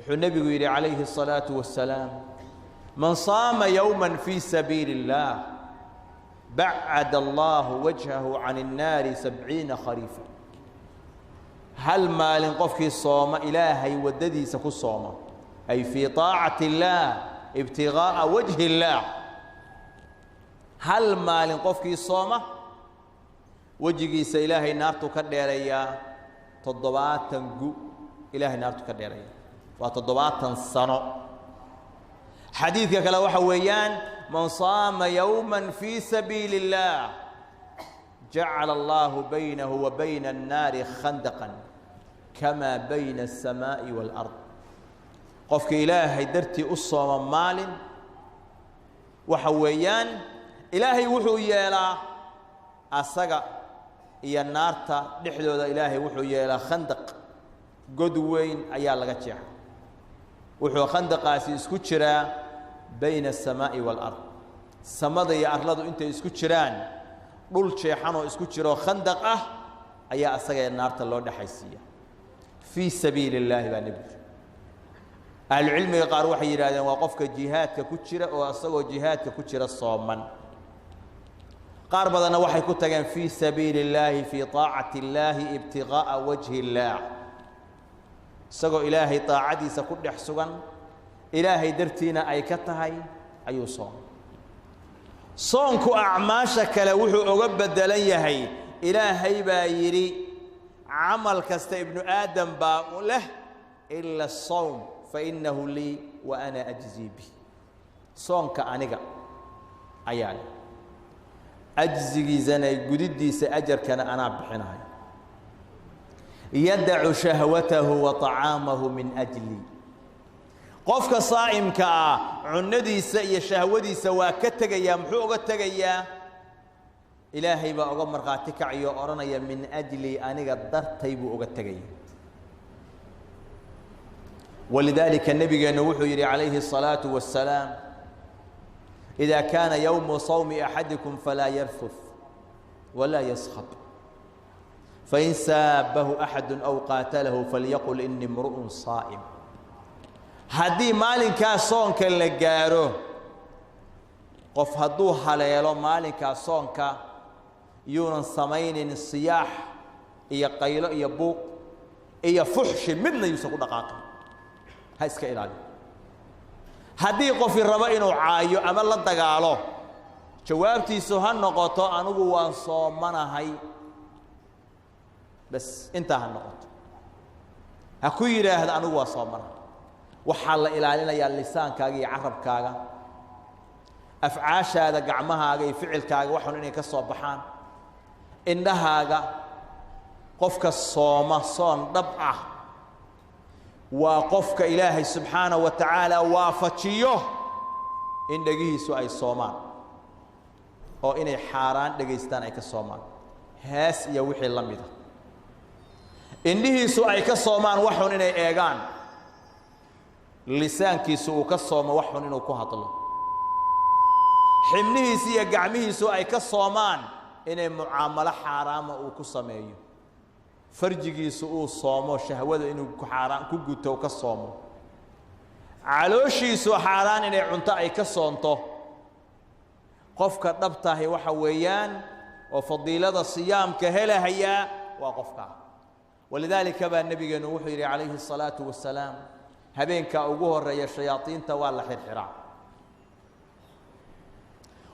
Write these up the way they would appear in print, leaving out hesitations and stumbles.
النبي يقول عليه الصلاة والسلام من صام يوما في سبيل الله بعد الله وجهه عن النار 70 خريفا. هل ما لنقفك الصوم إلهي وددي سكو الصوم أي في طاعة الله ابتغاء وجه الله. هل ما لنقفك الصوم وجهي سإلهي نار تكديريا تضبات تنقو إلهي نار تكديريا وتضبات تنصنع. حديثك كلا وحويان من صام يوما في سبيل الله جعل الله بينه وبين النار خندقا كما بين السماء والأرض. قفك إلهي درتي الصوم مال وحويان إلهي وحويا لا أسقى يا النار دحدود إلهي وحويا لا خندق قدوين أيال لقتشع وحو خندق اسكتشرا بين السماء والأرض. السماء يا أرلاد أنت اسكتشران دول شيحانو اسكتشرو خندق أيا أسقى النار تلو دحيسية في سبيل الله بنبي. أهل العلم يقاروا حيرا وقفك جهاد ككتشرا وأسقى جهاد ككتشرا الصوما قارب هذا وحي كتجن في سبيل الله في طاعة الله ابتغاء وجه الله. سقوا إلهي طاعتي سكون يحسون إلهي درتينا أي كتهاي أي صوم صونك أعماشك لوحو أوجب هي إلهي بايري عمل كست ابن آدم له إلا الصوم فإنه لي وأنا أجزي به. صونك أنيقا أيالي أجزي زني جددي سأجر كان أنا بحناي يدع شهوته وطعامه من أجلي. قفك صائم كا عندي سي شهودي سوا كتجيا محوق التجيا إلهي بأغمر قاتك عيو أرنيا من أجلي أنا قدرت يبو التجيا. ولذلك النبي نوح يري عليه الصلاة والسلام إذا كان يوم صوم أحدكم فلا يرفث ولا يسخط فإن سابه أحد أو قاتله فليقل إني امرؤ صائم. هدي مالك صونك اللي جاره قف هدوه حليلو مالك صونك يونس سمين الصياح إيا قيل إيا بوق إيا فحش من يوسف دقاق هايسك إلهي. هدي قف الربائن وعايو أما الله دقاله جوابتي سهل نقطة أنو وان صومنا هاي بس انتهى النقطة. هكويرة هذا أنو صامر وحال إلى لنا يا اللسان كاجي عرب كاجا أفعاش هذا قعمها جاي فعل كاجا وحنا إني كالصبحان إنها جا قفك الصوم صون ضبعة وقفك إلهي سبحانه وتعالى وافتيه إن دقيه سوء صومان أو إني حاران دقيستان أي كالصومان هاس يوحي اللميذ إنه سوء كالصومان وحن إني إيغان لسان كي سوء كالصوم وحن إنه كهطل حمنه سيا قعمه سوء كالصومان إني معاملة حرام وكصميه فرجي سوء الصوم وشهوة إنه كحرام كجوته كالصوم علوشي سوء حرام إني عنتاي كالصونته قفك ضبطه وحويان وفضيلة الصيام كهلا هي وقفك. ولذلك بقى النبي نوح عليه الصلاة والسلام هبينك أوجه الريا الشياطين توالى حرحرا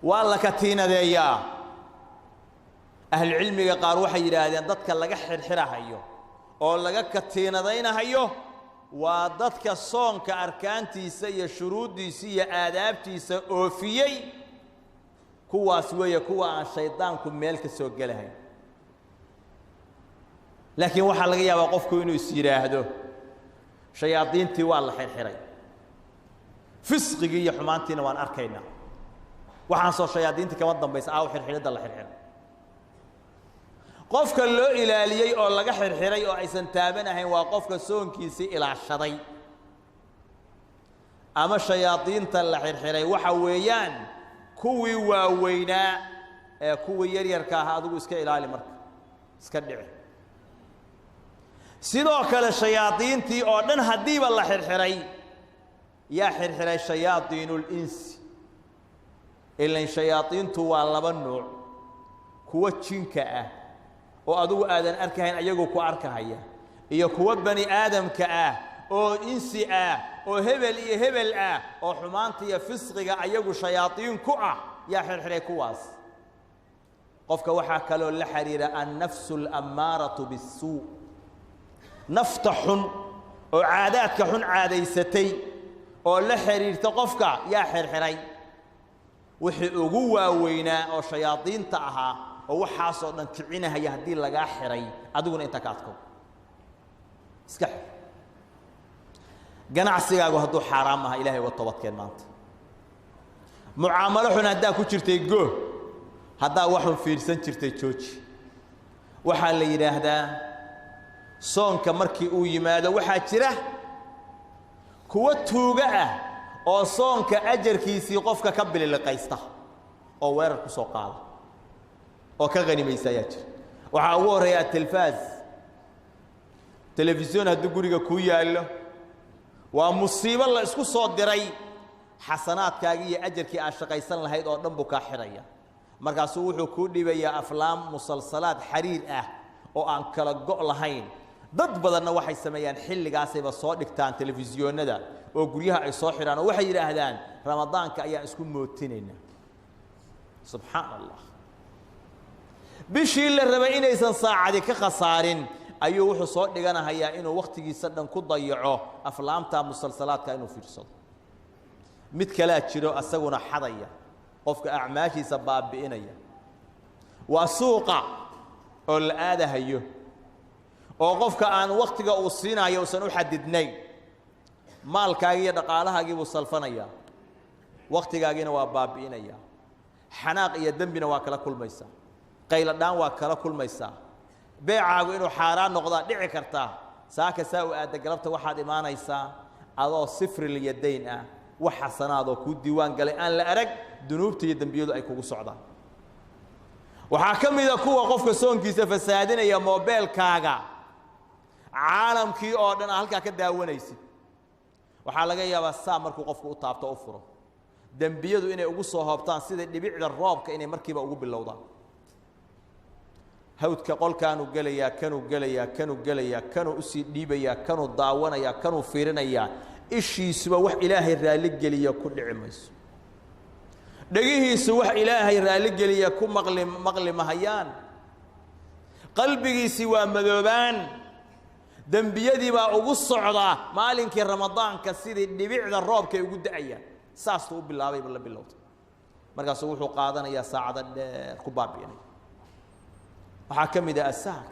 والله كتينا ذيا أهل العلم قالوا حيرادين ضدك اللي حرحرا هيو أو اللي كتينا ذينا هيو وضدك الصون كأركان تيسية شروط تيسية آداب تيسية أوفيي كوا سوية كوا الشيطان كم ملك سوق لهين. لكن waxa laga yaabaa qofku inuu isiraahdo shayaadiintii waa la xirxiray fisqiga iyo xumaantiina waan arkaynaa waxaan soo shayaadiintii kama dambaysa aa xirxirada la xirxiray qofka loo ilaaliyay oo laga xirxiray oo aysan taabanahayn waa qofka soonkiisa ilaashaday ama shayaadiinta la xirxiray waxa weeyaan kuwii waaweynaa ee kuwii yar yarka ah adigu iska ilaali marka iska dhici sidoo kale shayaadiintii oo dhan hadiiba la xirxiray yaa xirxiray shayaadiinul insi ilan shayaadiintu waa laba nooc kuwa jinka ah oo adigu aadan arkahayn ayagu ku arkahaya iyo kuwa bani aadamka ah oo insi ah oo hebel iyo hebel ah oo xumaanta iyo fisqiga ayagu shayaadiin ku ah yaa xirxiray kuwaas qofka waxaa kaloo la xiriira an-nafsu al-ammaratu bis-suu nafta xun oo caadaadka xun caadaysatay oo la xiriirta qofka yaa xirxiray wixii ugu waaweynaa oo shayaadiinta ahaa oo waxaas oo dhan kicinahaya haddii lagaa xiray adiguna inta ka adko iska xir ganacsigaagu hadduu xaaraam aha ilaahay uga toobadkeen maanta mucaamalo xun haddaa ku jirtay go haddaa waxun fiirsan jirtay jooji waxaa la yidhaahdaa soonka markii uu yimaado waxaa jira kuwa tuuga ah oo soonka ajarkiisii qofka ka bililiqaysta oo weerar ku soo qaada oo ka qanimaysa ayaa jira waxaa ugu horreeya telfaaz telefisyon hadduu guriga kuu yaallo waa musiibo la isku soo diray xasanaadkaagii iyo ajarkii aad shaqaysan lahayd oo dhan buu kaa xidhaya markaasuu wuxuu kuu dhibayaa aflaam musalsalaad xariir ah oo aan kala go' lahayn dad badanna waxay sameeyaan xilligaasayba soo dhigtaan telefisyoonada oo guryaha ay soo xidhaan oo waxay yidhaahdaan ramadaanka ayaan isku mootinayna subxaan allah bishii la rabay inaysan saacadi ka khasaarin ayuu wuxuu soo dhiganahayaa inuu wakhtigiisa dhan ku dayaco aflaamta musalsalaadka inuu fiirsado mid kalaa jiro asaguna xadaya qofka acmaashiisa baabi'inaya waa suuqa oo la aadahayo oo qofka aan wakhtiga uu siinayo uusan u xadidnayn maalkaagii iyo dhaqaalahaagii buu salfanayaa wakhtigaagiina waa baabi'inaya xanaaq iyo dembina waa kala kulmaysaa qayladhaan waa kala kulmaysaa beecaagu inuu xaaraan noqdaa dhici kartaa saaka saa u aadda galabta waxaad imaanaysaa adoo sifril yadayn ah wax xasanaadoo kuu diiwaan galay aan la arag dunuubta iyo dembiyadu ay kugu socdaan waxaa ka mida kuwa qofka soonkiisa fasaadinaya moobeelkaaga caalamkii oo dhan halkaa ka daawanaysid waxaa laga yaabaa saa markuu qofku u taabto u furo dembiyadu inay ugu soo hoobtaan sida dhibicda roobka inay markiiba ugu bilowdaan hawdka qolkaanuu gelayaa kanuu gelayaa kanuu gelayaa kanuu usii dhiibayaa kanuu daawanayaa kanuu fiirinayaa ishiisuba wax ilaahay raalli geliya ku dhici mayso dhagihiisu wax ilaahay raalli geliya ku maqli mahayaan qalbigiisii waa madoobaan dembiyadii baa ugu socdaa maalinkii ramadaanka sidii dhibicda roobkay ugu da'ayaan saastuu u bilaabayba la bilowda markaasuu wuxuu qaadanayaa saacada dheer ku baabi'inaya waxaa ka mid ah asaar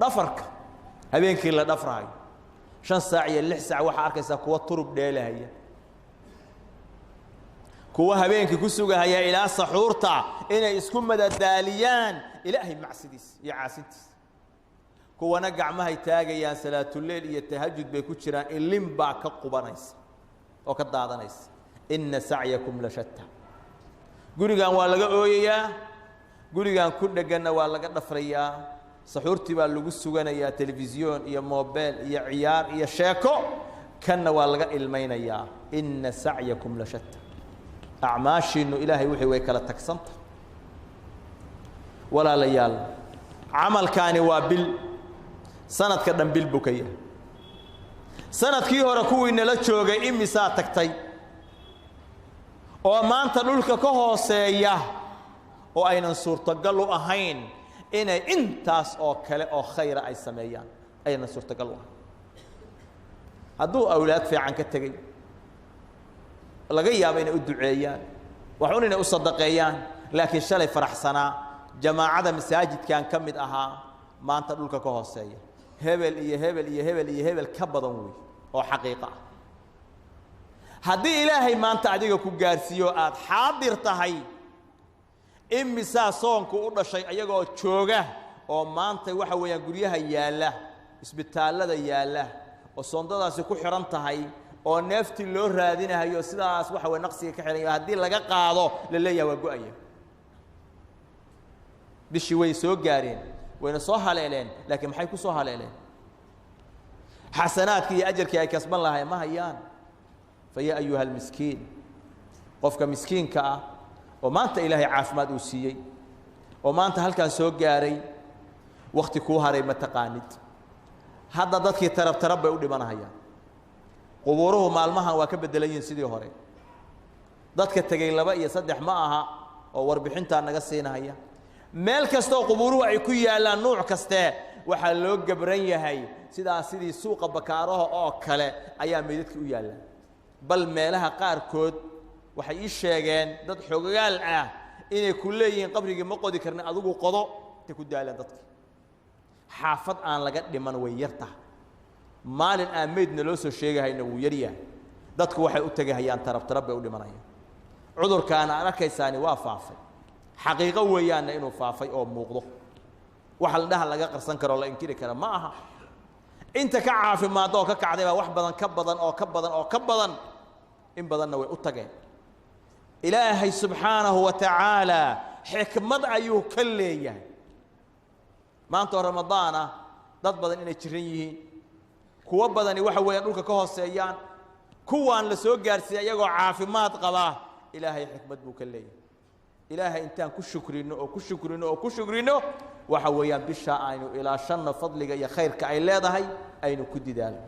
dhafarka habeenkii la dhafrahayo 5 saac iyo 6 saac waxaa arkaysaa kuwa turub dheelahaya kuwa habeenkii ku sugahaya ilaa saxuurta inay isku madadaaliyaan ilaahay macsidiis iyo caasintiis kuwana gacmahay taagayaan salaatuleyl iyo tahajud bay ku jiraan ilin baa ka qubanaysa oo ka daadanaysa inna sacyakum la shatta gurigan waa laga ooyayaa gurigan ku dhaganna waa laga dhafrayaa saxuurtii baa lagu suganayaa telefisyoon iyo moobeel iyo ciyaar iyo sheeko kanna waa laga ilmaynayaa inna sacyakum la shatta acmaashiinu ilaahay wixii way kala tagsanta walaalayaal camalkaani waa bil sanadka dhan bil buu ka yahay sanadkii hore kuwii nala joogay imisaa tagtay oo maanta dhulka ka hooseeya oo aynan suurtagal u ahayn inay intaas oo kale oo khayra ay sameeyaan aynan suurtagal u ahayn hadduu awlaad fiican ka tegey laga yaabo inay u duceeyaan waxun inay u sadaqeeyaan laakiin shalay faraxsanaa jamaacada masaajidkan ka mid ahaa maanta dhulka ka hooseeya hebel iyo hebel iyo hebel iyo hebel ka badan wey oo xaqiiqo ah haddii ilaahay maanta adiga ku gaarsiiyo aad xaadir tahay imisaa soonku u dhashay ayagoo jooga oo maanta waxa weeyaan guryaha yaalla isbitaallada yaalla oo soondadaasi ku xiran tahay oo neeftii loo raadinayo sidaas waxa weeye naqsiga ka xiran yahay haddii laga qaado la leeyahay waa go'aya bishii way soo gaareen wayna soo haleeleen laakiin maxay ku soo haleeleen حسناتك يا أجرك يا كسب الله ما هيان فيا أيها المسكين قفك مسكين كأ وما أنت إلهي عافماد وسيي وما أنت هل كان سوق جاري وقت كوهري ما تقاند هذا ضدك ترب يقول ما هيان قبوره مالمها وكبد دلين سيدي هوري ضدك التجيلبا يصدح معها أو وربحنتها نقصينا هيا meel kasta oo qubuuru ay ku yaalaan nooc kaste waxa loo gabran yahay sidii suuqa bakaaraha oo kale ayaa meedadka u yaalaan bal meelaha qaar kood waxay ii sheegeen dad xogaal ah inay ku leeyihiin qabrigii ma qodi karna adigu qodo ta ku daalan dadka xaafad aan laga dhiman way yarta maalin aan meedna loo soo sheegayna wuu yar yahay dadku waxay u tagayaan tarab bay u dhimanayaan cudurkaana arkaysaani waa faafay حقيقة ويانا إنه فافي أو موقضه وحل ده لقى قرصن كرا الله إنكري كرا معها أنت كعاف ما ضاق كعذبة وحبضا كبضا أو كبضا إن بدنا ويأتجين إلهي سبحانه وتعالى حكمة أيوه كلية ما أنت رمضان ضد بدن إن تشريه كوا بدني وحوي نوك كهوس سيان كوان لسوق جارسيا يجو عافمات قضاه إلهي حكمة بوكلية إلهي إنتان كشكرينه وحويان بشا عينو إلى شن فضلك يا خير كعيلة هاي أينو كدي ذلك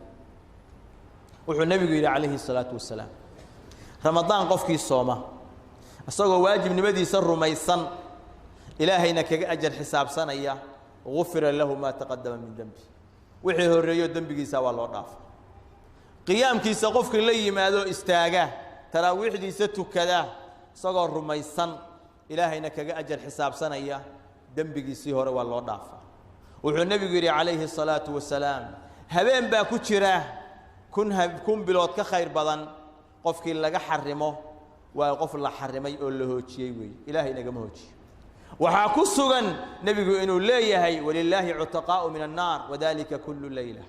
وحو النبي عليه الصلاة والسلام رمضان قفكي الصومة الصوغة واجب نبدي سر ميسن إلهي إنك أجر حساب سنة غفر له ما تقدم من ذنبه وحيه الريو ذنبك سوى الله ضعف قيام كيس قفك اللي ماذا استاجه تراويح دي ستو كذا صغر ميسن إلهي إنك أجر حساب سنة ذنبك سيهور والله ضعف وحو النبي عليه الصلاة والسلام هبين باكوتشراه كن بلوت كخير بدن قفك اللي حرمه وقف الله حرمه يقول له شيء وي إلهي نجمه شيء وحاكسوغن نبي إنه لا يهي ولله عتقاء من النار وذلك كل ليلة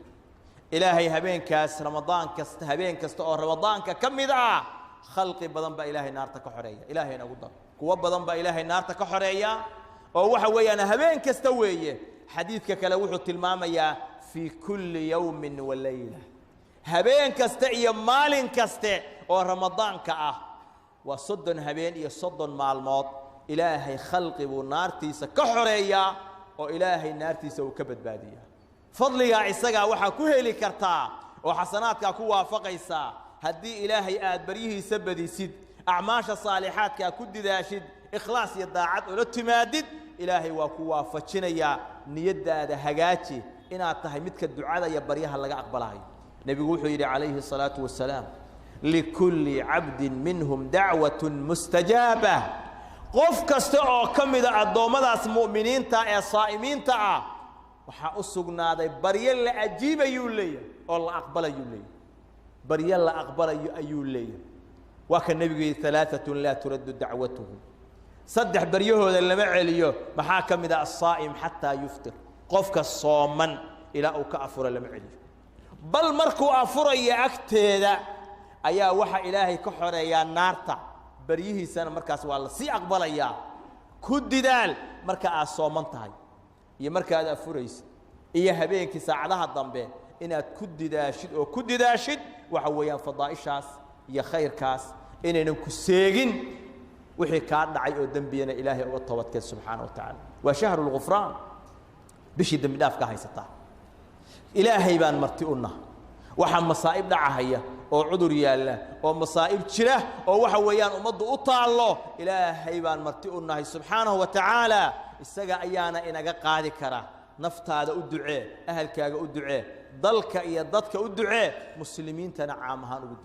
إلهي هبين كاس رمضان كاس هبين كاس رمضان كم ذا خلق بدن بإلهي نار تكحرية إلهي نقول قوة بدن بإلهي نار تكحرية وهو حوي أنا هبين كاستوية حديث كلوح التلمامية في كل يوم وليلة هبين كاستعي مال كاستع ورمضان كأه وصدن هبين يصدن مع الموت إلهي خلقي ونارتيس كحرية وإلهي نارتيس وكبد بادية فضلي يا عيسى وحا كهلي كرتا وحسناتك كوا فقيسا هدي إلهي آدبريه سبدي سد أعماش الصالحات كد داشد إخلاص يداعد ولتمادد إلهي وكوا فتشنيا نيدا ده هجاتي إن أتهي متك الدعاء يبريها لقى أقبلها نبي وحي عليه الصلاة والسلام لكل عبد منهم دعوة مستجابة قف كستو كم إذا الضوامات مؤمنين تا صائمين تا وحأسقنا ذا بريال أجيب يولي والله أقبل يولي بريال أقبل يولي وكان النبي 3 لا ترد دعوتهم صدح بريه اللي معليه محاكم إذا الصائم حتى يفطر قفك الصومن إلى أكافر المعليه بل مركو أفر يأكتد أيا وحى إلهي كحر يا نارتا بريه سنة مركز والله سي أقبل يا كد دال مركز الصومن تاي يا مركز أفريس إيا هبينك ساعدها الضمبين إن كد داشد أو كد داشد وحويان فضاء الشاس يا خير كاس إن نكسجن وحي كان دعي قدام بينا إلهي وطوتك سبحانه وتعالى وشهر الغفران بشي دم دافك هاي ستا إلهي بان مرتئنا وحن مصائب دعاهية أو عذر يالله أو مصائب تشره أو وحويان أمض أطاع الله إلهي بان مرتئنا سبحانه وتعالى السجا أيانا إنك قاعد كرا نفط هذا الدعاء أهلك الدعاء ضلك يا ضدك الدعاء مسلمين تنعمها الدعاء